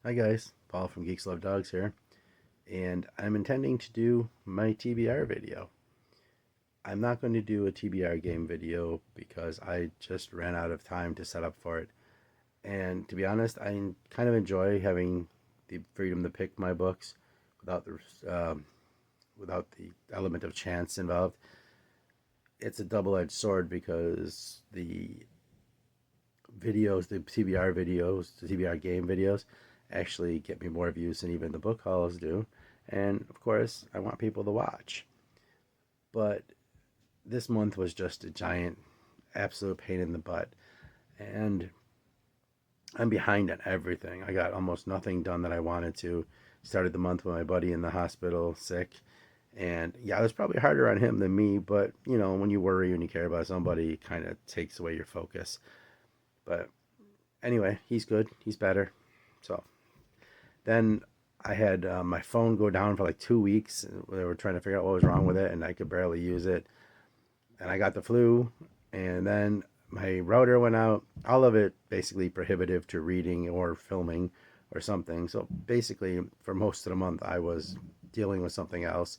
Hi guys, Paul from GeeksLoveDogs here, and I'm intending to do my TBR video. I'm not going to do a TBR game video because I just ran out of time to set up for it. And to be honest, I kind of enjoy having the freedom to pick my books without the element of chance involved. It's a double-edged sword because the TBR videos, the TBR game videos, actually get me more views than even the book hauls do. And of course, I want people to watch. But this month was just a giant, absolute pain in the butt. And I'm behind on everything. I got almost nothing done that I wanted to. Started the month with my buddy in the hospital, sick. And yeah, it was probably harder on him than me, but you know, when you worry and you care about somebody, it kind of takes away your focus. But anyway, he's good. He's better. So then I had my phone go down for like 2 weeks. They were trying to figure out what was wrong with it, and I could barely use it. And I got the flu, and then my router went out. All of it basically prohibitive to reading or filming or something. So basically, for most of the month, I was dealing with something else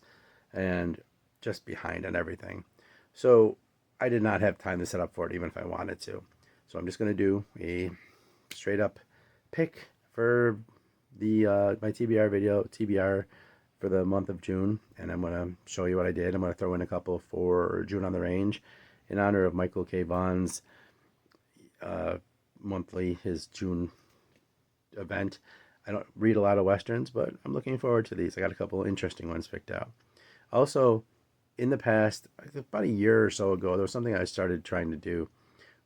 and just behind on everything. So I did not have time to set up for it, even if I wanted to. So I'm just going to do a straight up pick for the my TBR video, TBR for the month of June, and I'm going to show you what I did. I'm going to throw in a couple for June on the Range in honor of Michael K. Vaughn's uh, his June event. I don't read a lot of Westerns, but I'm looking forward to these. I got a couple interesting ones picked out. Also, in the past, about a year or so ago, there was something I started trying to do,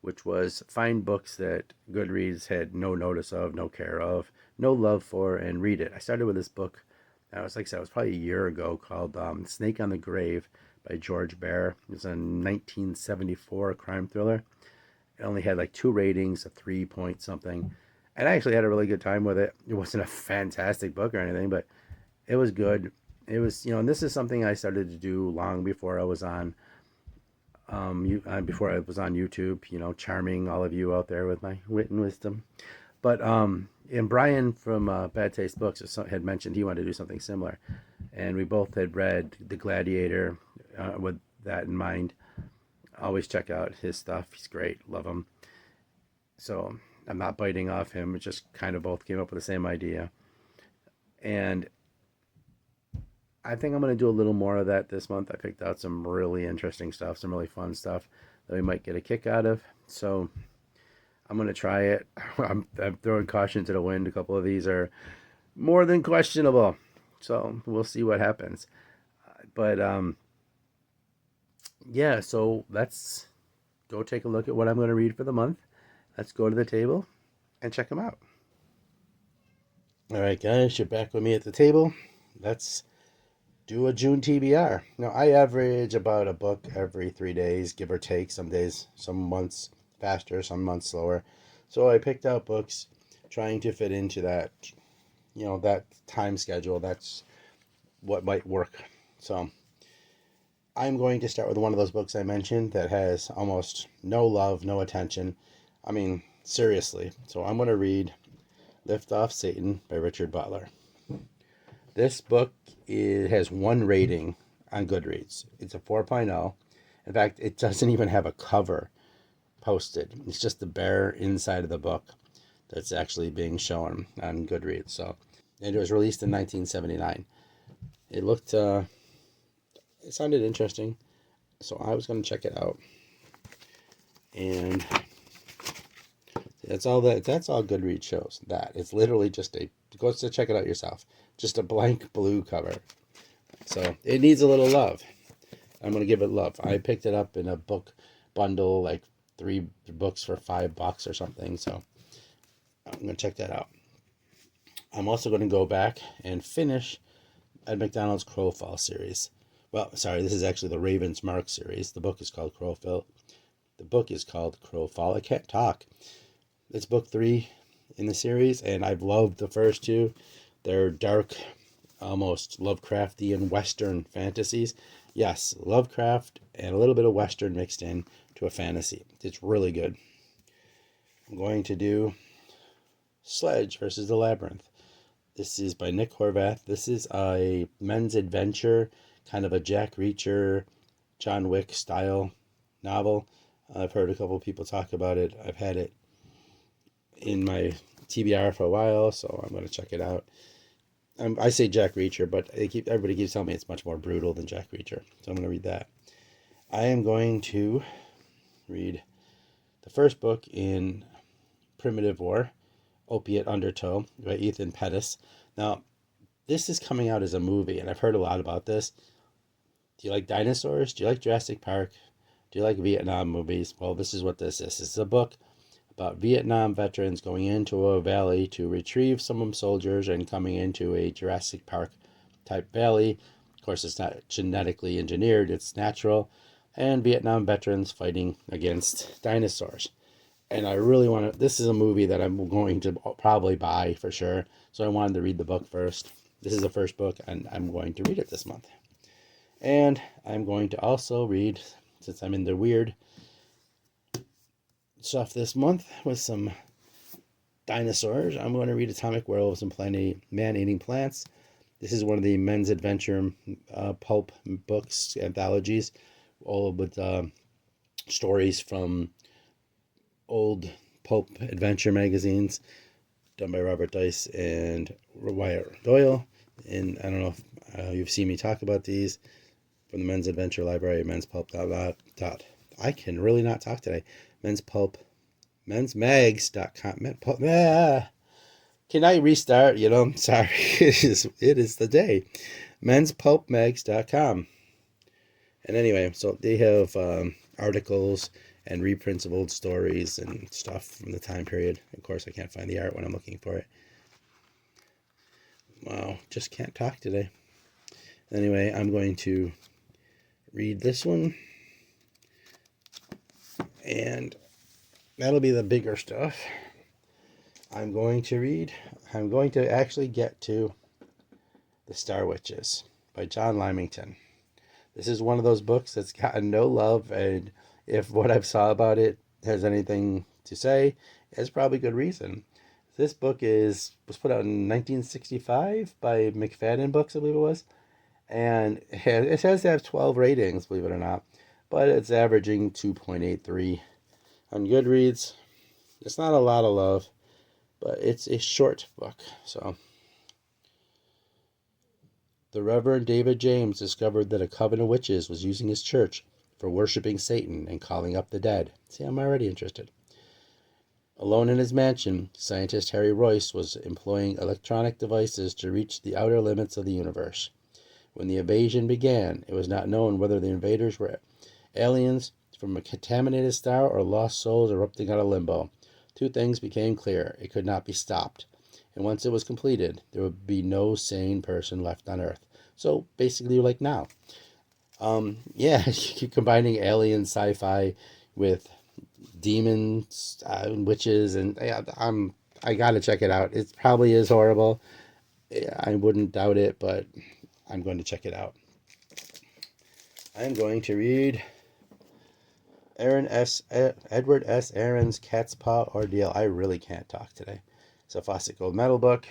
which was find books that Goodreads had no notice of, no care of, no love for, and read it. I started with this book, I was like I said, it was probably a year ago, called Snake on the Grave by George Bear. It was a 1974 crime thriller. It only had like 2 ratings, a 3 point something. And I actually had a really good time with it. It wasn't a fantastic book or anything, but it was good. It was, and this is something I started to do long before I was on before I was on YouTube, charming all of you out there with my wit and wisdom. But and Brian from Bad Taste Books had mentioned he wanted to do something similar, and we both had read The Gladiator with that in mind. Always check out his stuff; he's great, love him. So I'm not biting off him; it just kind of both came up with the same idea, and I think I'm going to do a little more of that this month. I picked out some really interesting stuff, some really fun stuff that we might get a kick out of. So I'm going to try it. I'm throwing caution to the wind. A couple of these are more than questionable. So we'll see what happens. But yeah, so let's go take a look at what I'm going to read for the month. Let's go to the table and check them out. All right, guys, you're back with me at the table. Let's do a June TBR. Now, I average about a book every 3 days, give or take. Some days, some months faster, some months slower. So I picked out books trying to fit into that time schedule. That's what might work. So I'm going to start with one of those books I mentioned that has almost no love, no attention. I mean, seriously. So I'm going to read Lift Off Satan by Richard Butler. This book has 1 rating on Goodreads. It's a 4.0. In fact, it doesn't even have a cover posted. It's just the bare inside of the book that's actually being shown on Goodreads. So, and it was released in 1979. It sounded interesting, so I was going to check it out. And that's all Goodreads shows. That it's literally just go to check it out yourself. Just a blank blue cover. So it needs a little love. I'm going to give it love. I picked it up in a book bundle, like 3 books for $5 or something. So I'm going to check that out. I'm also going to go back and finish Ed McDonald's Crowfall series. Well, sorry, this is actually the Raven's Mark series. The book is called Crowfall. The book is called Crowfall. I can't talk. It's book 3 in the series, and I've loved the first 2. They're dark, almost Lovecraftian Western fantasies. Yes, Lovecraft and a little bit of Western mixed in to a fantasy. It's really good. I'm going to do Sledge versus the Labyrinth. This is by Nick Horvath. This is a men's adventure, kind of a Jack Reacher, John Wick style novel. I've heard a couple people talk about it. I've had it in my TBR for a while, so I'm going to check it out. I say Jack Reacher, but everybody keeps telling me it's much more brutal than Jack Reacher, so I'm going to read that. I am going to read the first book in Primitive War, Opiate Undertow, by Ethan Pettis. Now, this is coming out as a movie, and I've heard a lot about this. Do you like dinosaurs? Do you like Jurassic Park? Do you like Vietnam movies? Well, this is what this is. This is a book about Vietnam veterans going into a valley to retrieve some soldiers and coming into a Jurassic Park type valley. Of course, it's not genetically engineered, it's natural. And Vietnam veterans fighting against dinosaurs. And I really want to, this is a movie that I'm going to probably buy for sure. So I wanted to read the book first. This is the first book, and I'm going to read it this month. And I'm going to also read, since I'm in the weird stuff this month with some dinosaurs, I'm going to read Atomic Werewolves and Man-Eating Plants. This is one of the men's adventure pulp books, anthologies, all with stories from old pulp adventure magazines done by Robert Dice and Wyatt Doyle. And I don't know if you've seen me talk about these from the Men's Adventure Library, Men's Pulp. I can really not talk today. Men's Pulp, mensmags.com. Can I restart? Sorry, it is the day. Menspulpmags.com. And anyway, so they have articles and reprints of old stories and stuff from the time period. Of course, I can't find the art when I'm looking for it. Wow, just can't talk today. Anyway, I'm going to read this one. And that'll be the bigger stuff. I'm going to actually get to The Star Witches by John Lymington. This is one of those books that's gotten no love, and if what I've saw about it has anything to say, it's probably good reason. This book was put out in 1965 by McFadden Books, I believe it was, and it has to have 12 ratings, believe it or not, but it's averaging 2.83 on Goodreads. It's not a lot of love, but it's a short book, so. The Reverend David James discovered that a coven of witches was using his church for worshiping Satan and calling up the dead. See, I'm already interested. Alone in his mansion, scientist Harry Royce was employing electronic devices to reach the outer limits of the universe. When the invasion began, it was not known whether the invaders were aliens from a contaminated star or lost souls erupting out of limbo. Two things became clear. It could not be stopped. And once it was completed, there would be no sane person left on Earth. So basically, like now. Yeah, you keep combining alien sci-fi with demons, witches, and yeah, I gotta check it out. It probably is horrible. I wouldn't doubt it, but I'm going to check it out. I'm going to read Edward S. Aaron's Cat's Paw Ordeal. I really can't talk today. It's a Fawcett Gold Medal book.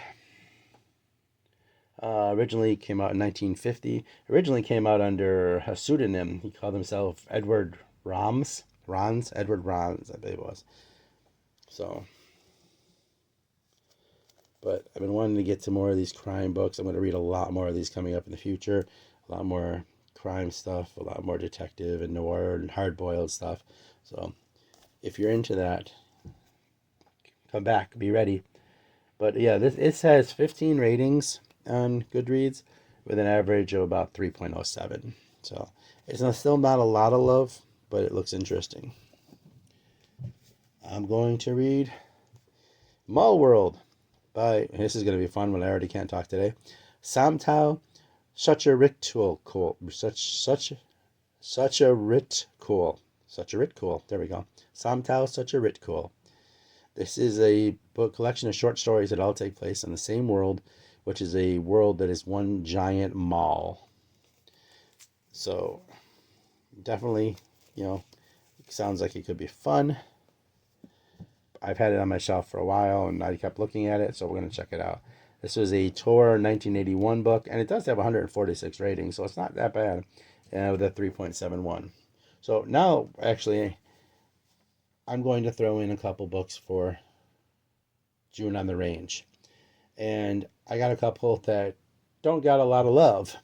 Originally came out in 1950. Originally came out under a pseudonym. He called himself Edward Edward Rons, I believe it was. So, but I've been wanting to get to more of these crime books. I'm going to read a lot more of these coming up in the future. A lot more crime stuff, a lot more detective and noir and hard-boiled stuff. So, if you're into that, come back, be ready. But yeah, it has 15 ratings on Goodreads with an average of about 3.07. So it's still not a lot of love, but it looks interesting. I'm going to read Mall World by, this is going to be fun when I already can't talk today, Samtao Sucharitcool. There we go. Samtao Sucharitcool. This is a book collection of short stories that all take place in the same world, which is a world that is one giant mall. So, definitely, sounds like it could be fun. I've had it on my shelf for a while, and I kept looking at it, so we're going to check it out. This was a Tor 1981 book, and it does have 146 ratings, so it's not that bad, with a 3.71. So now, actually, I'm going to throw in a couple books for June on the Range. And I got a couple that don't got a lot of love.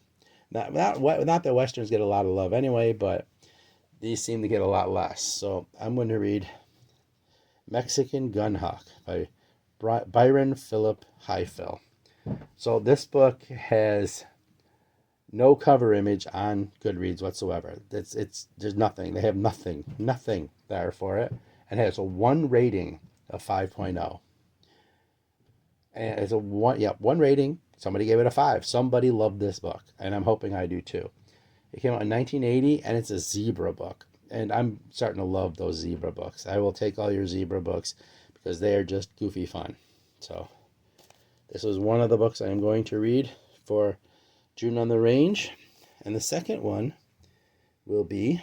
Not that Westerns get a lot of love anyway, but these seem to get a lot less. So I'm going to read Mexican Gunhawk by Byron Philip Highfill. So this book has no cover image on Goodreads whatsoever. There's nothing. They have nothing there for it, and it has a 1 rating of 5.0. And it's a one rating. Somebody gave it a 5. Somebody loved this book, and I'm hoping I do too. It came out in 1980, and it's a zebra book, and I'm starting to love those zebra books. I will take all your zebra books because they are just goofy fun. So this was one of the books I am going to read for June on the Range, and the second one will be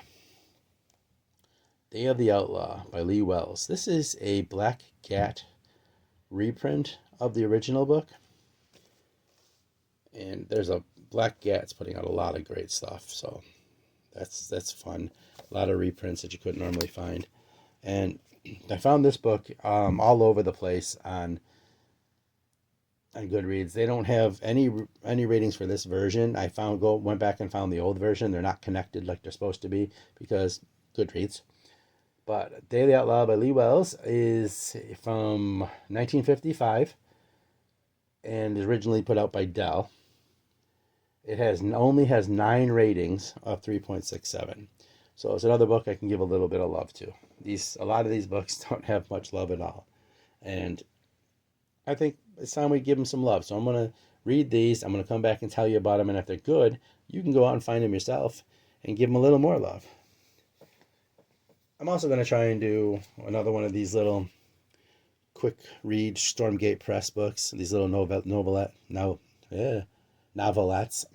Day of the Outlaw by Lee Wells. This is a Black Cat reprint of the original book, and there's a Black Cat's putting out a lot of great stuff, so that's fun. A lot of reprints that you couldn't normally find, and I found this book all over the place on Goodreads. They don't have any ratings for this version. I went back and found the old version. They're not connected like they're supposed to be because Goodreads. But Day of the Outlaw by Lee Wells is from 1955 and is originally put out by Dell. It only has 9 ratings of 3.67. So it's another book I can give a little bit of love to. A lot of these books don't have much love at all. And I think it's time we give them some love. So I'm going to read these. I'm going to come back and tell you about them. And if they're good, you can go out and find them yourself and give them a little more love. I'm also going to try and do another one of these little quick read Stormgate Press books. These little novelettes.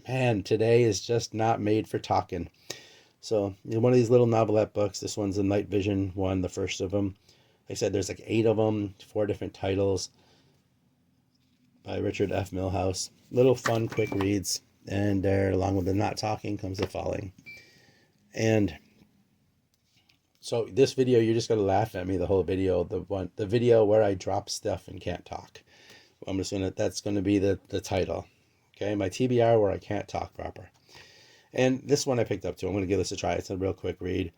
Man, today is just not made for talking. So one of these little novelette books. This one's a Night Vision one, the first of them. Like I said, there's like 8 of them, 4 different titles by Richard F. Milhouse. Little fun, quick reads. And there, along with the not talking, comes the falling. And so this video, you're just going to laugh at me the whole video. The video where I drop stuff and can't talk. That's going to be the title. Okay, my TBR where I can't talk proper. And this one I picked up too. I'm going to give this a try. It's a real quick read.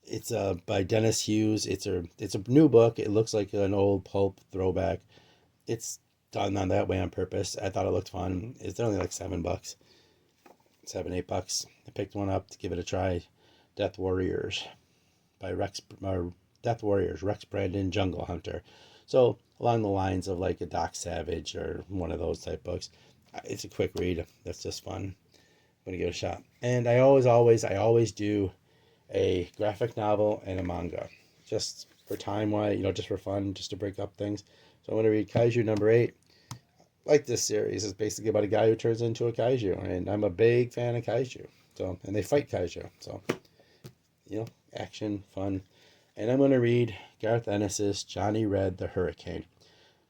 It's by Dennis Hughes. It's a new book. It looks like an old pulp throwback. It's done on that way on purpose. I thought it looked fun. It's only like $7, $8. I picked one up to give it a try. Death Warriors by Rex Brandon Jungle Hunter. So along the lines of like a Doc Savage or one of those type books. It's a quick read. That's just fun. I'm gonna give it a shot. And I always do a graphic novel and a manga, just for time wise, just for fun, just to break up things. So I'm gonna read Kaiju number 8. Like this series, it's basically about a guy who turns into a kaiju, and I'm a big fan of kaiju. So, and they fight kaiju. So, action, fun. And I'm going to read Garth Ennis's Johnny Red the Hurricane.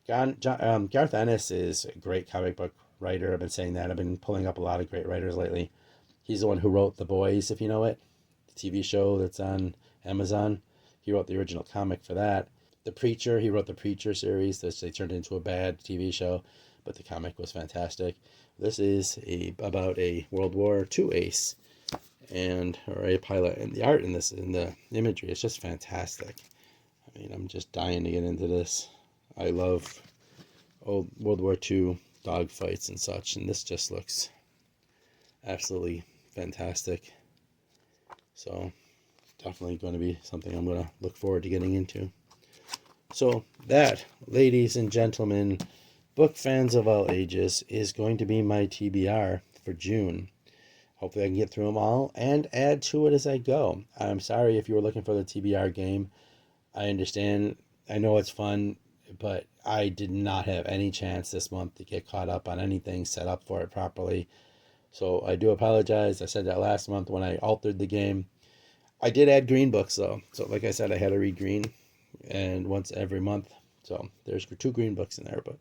Garth Ennis is a great comic book writer. I've been saying that. I've been pulling up a lot of great writers lately. He's the one who wrote The Boys, if you know it. The TV show that's on Amazon. He wrote the original comic for that. The Preacher, he wrote the Preacher series that they turned into a bad TV show, but the comic was fantastic. This is about a World War II ace or a pilot, and the art in the imagery is just fantastic. I mean, I'm just dying to get into this. I love old World War II dogfights and such, and this just looks absolutely fantastic. So definitely going to be something I'm going to look forward to getting into. So that, ladies and gentlemen, book fans of all ages, is going to be my TBR for June. Hopefully I can get through them all and add to it as I go. I'm sorry if you were looking for the TBR game. I understand. I know it's fun, but I did not have any chance this month to get caught up on anything set up for it properly. So I do apologize. I said that last month when I altered the game. I did add green books though. So like I said, I had to read green and once every month. So there's 2 green books in there, but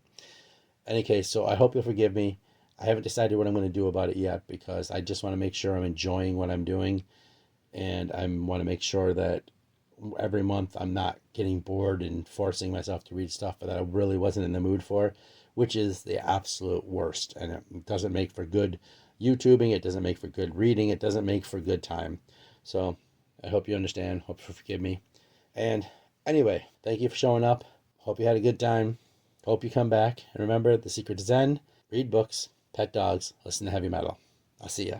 any case, so I hope you'll forgive me. I haven't decided what I'm going to do about it yet because I just want to make sure I'm enjoying what I'm doing, and I want to make sure that every month I'm not getting bored and forcing myself to read stuff that I really wasn't in the mood for, which is the absolute worst. And it doesn't make for good YouTubing. It doesn't make for good reading. It doesn't make for good time. So I hope you understand. Hope you forgive me. And anyway, thank you for showing up. Hope you had a good time. Hope you come back. And remember, the secret to Zen: read books, pet dogs, listen to heavy metal. I'll see ya.